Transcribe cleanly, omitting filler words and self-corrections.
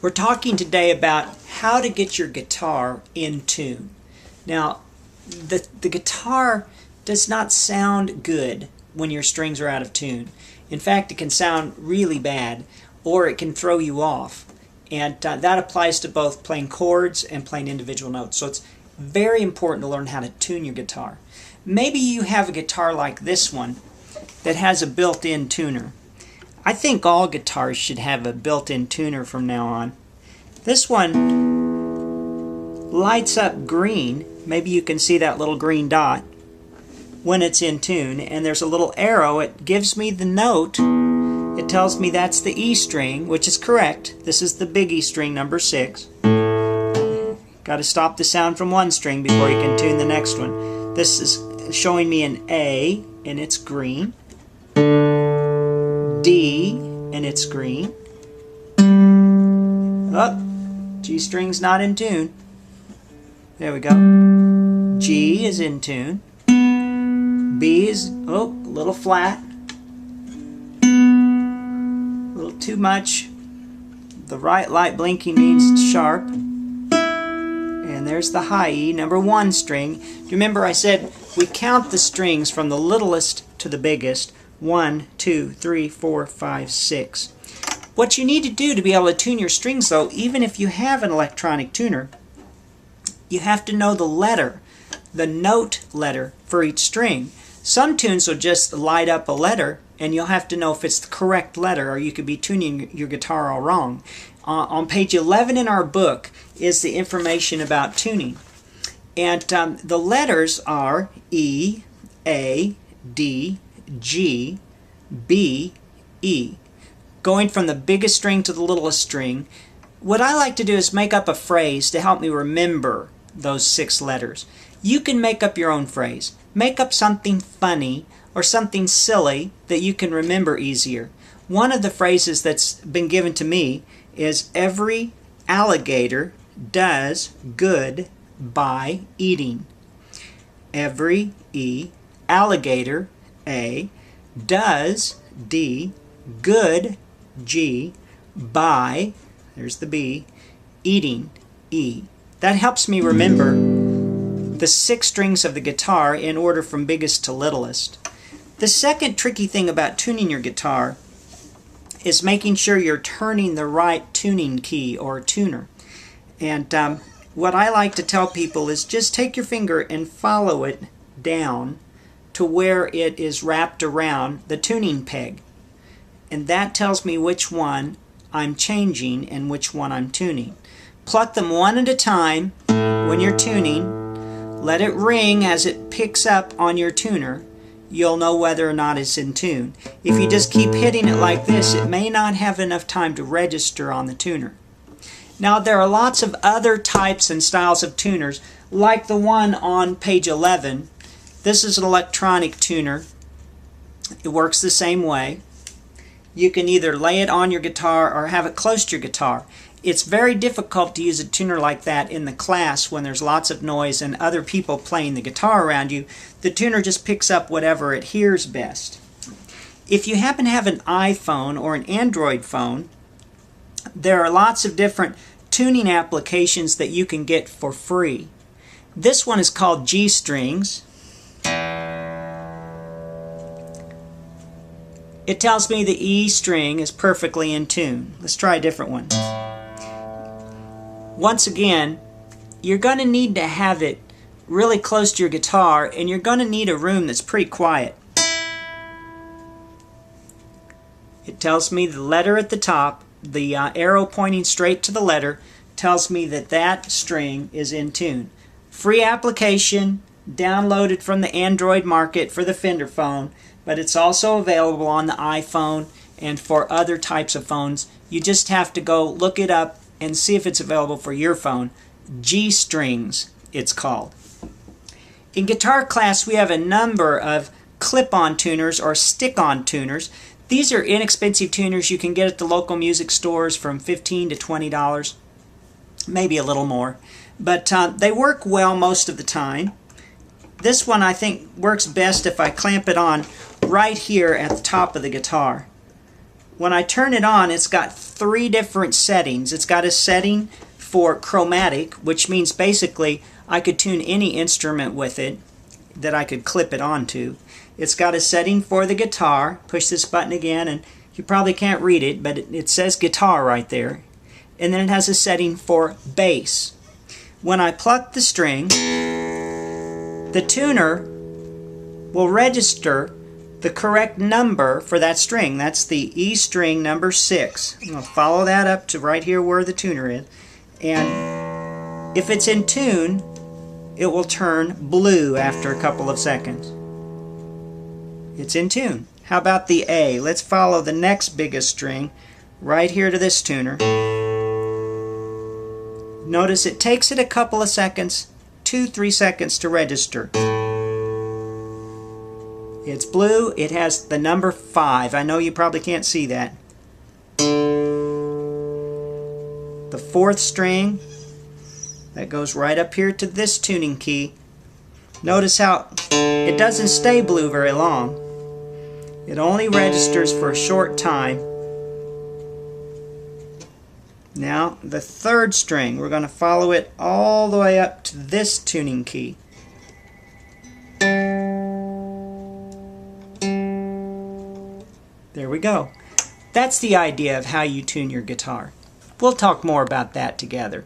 We're talking today about how to get your guitar in tune. Now, the guitar does not sound good when your strings are out of tune. In fact, it can sound really bad, or it can throw you off. And that applies to both playing chords and playing individual notes. So it's very important to learn how to tune your guitar. Maybe you have a guitar like this one that has a built-in tuner. I think all guitars should have a built-in tuner from now on. This one lights up green. Maybe you can see that little green dot when it's in tune, and there's a little arrow. It gives me the note. It tells me that's the E string, which is correct. This is the big E string, number 6. Got to stop the sound from one string before you can tune the next one. This is showing me an A, and it's green. D, and it's green. Oh, G string's not in tune. There we go. G is in tune. B is, a little flat. A little too much. The right light blinking means it's sharp. And there's the high E, number 1 string. Do you remember I said we count the strings from the littlest to the biggest? 1, 2, 3, 4, 5, 6. What you need to do to be able to tune your strings, though, even if you have an electronic tuner, you have to know the letter, the note letter for each string. Some tunes will just light up a letter, and you'll have to know if it's the correct letter, or you could be tuning your guitar all wrong. On page 11 in our book is the information about tuning. And the letters are E, A, D, G, B, E. Going from the biggest string to the littlest string. What I like to do is make up a phrase to help me remember those 6 letters. You can make up your own phrase. Make up something funny or something silly that you can remember easier. One of the phrases that's been given to me is every alligator does good by eating. Every E, alligator, A, does, D, good, G, by, there's the B, eating, E. That helps me remember the 6 strings of the guitar in order from biggest to littlest. The second tricky thing about tuning your guitar is making sure you're turning the right tuning key or tuner. And what I like to tell people is just take your finger and follow it down to where it is wrapped around the tuning peg. And that tells me which one I'm changing and which one I'm tuning. Pluck them one at a time when you're tuning. Let it ring as it picks up on your tuner. You'll know whether or not it's in tune. If you just keep hitting it like this, it may not have enough time to register on the tuner. Now, there are lots of other types and styles of tuners, like the one on page 11. This is an electronic tuner. It works the same way. You can either lay it on your guitar or have it close to your guitar. It's very difficult to use a tuner like that in the class when there's lots of noise and other people playing the guitar around you. The tuner just picks up whatever it hears best. If you happen to have an iPhone or an Android phone, there are lots of different tuning applications that you can get for free. This one is called G Strings. It tells me the E string is perfectly in tune. Let's try a different one. Once again, you're going to need to have it really close to your guitar, and you're going to need a room that's pretty quiet. It tells me the letter at the top, the arrow pointing straight to the letter, tells me that that string is in tune. Free application, downloaded from the Android market for the Fender phone, but it's also available on the iPhone and for other types of phones. You just have to go look it up and see if it's available for your phone. G Strings, it's called. In guitar class, we have a number of clip-on tuners or stick-on tuners. These are inexpensive tuners you can get at the local music stores from $15 to $20, maybe a little more. But they work well most of the time. This one I think works best if I clamp it on right here at the top of the guitar. when I turn it on, it's got 3 different settings. It's got a setting for chromatic, which means basically I could tune any instrument with it that I could clip it onto. It's got a setting for the guitar. Push this button again, and you probably can't read it, but it says guitar right there. And then it has a setting for bass. When I pluck the string, the tuner will register the correct number for that string. That's the E string number 6. I'm going to follow that up to right here where the tuner is. And if it's in tune, it will turn blue after a couple of seconds. It's in tune. How about the A? Let's follow the next biggest string right here to this tuner. Notice it takes it a couple of seconds, 2-3 seconds to register. It's blue. It has the number 5. I know you probably can't see that. The 4th string, that goes right up here to this tuning key. Notice how it doesn't stay blue very long. It only registers for a short time. Now the 3rd string, we're going to follow it all the way up to this tuning key. There we go. That's the idea of how you tune your guitar. We'll talk more about that together.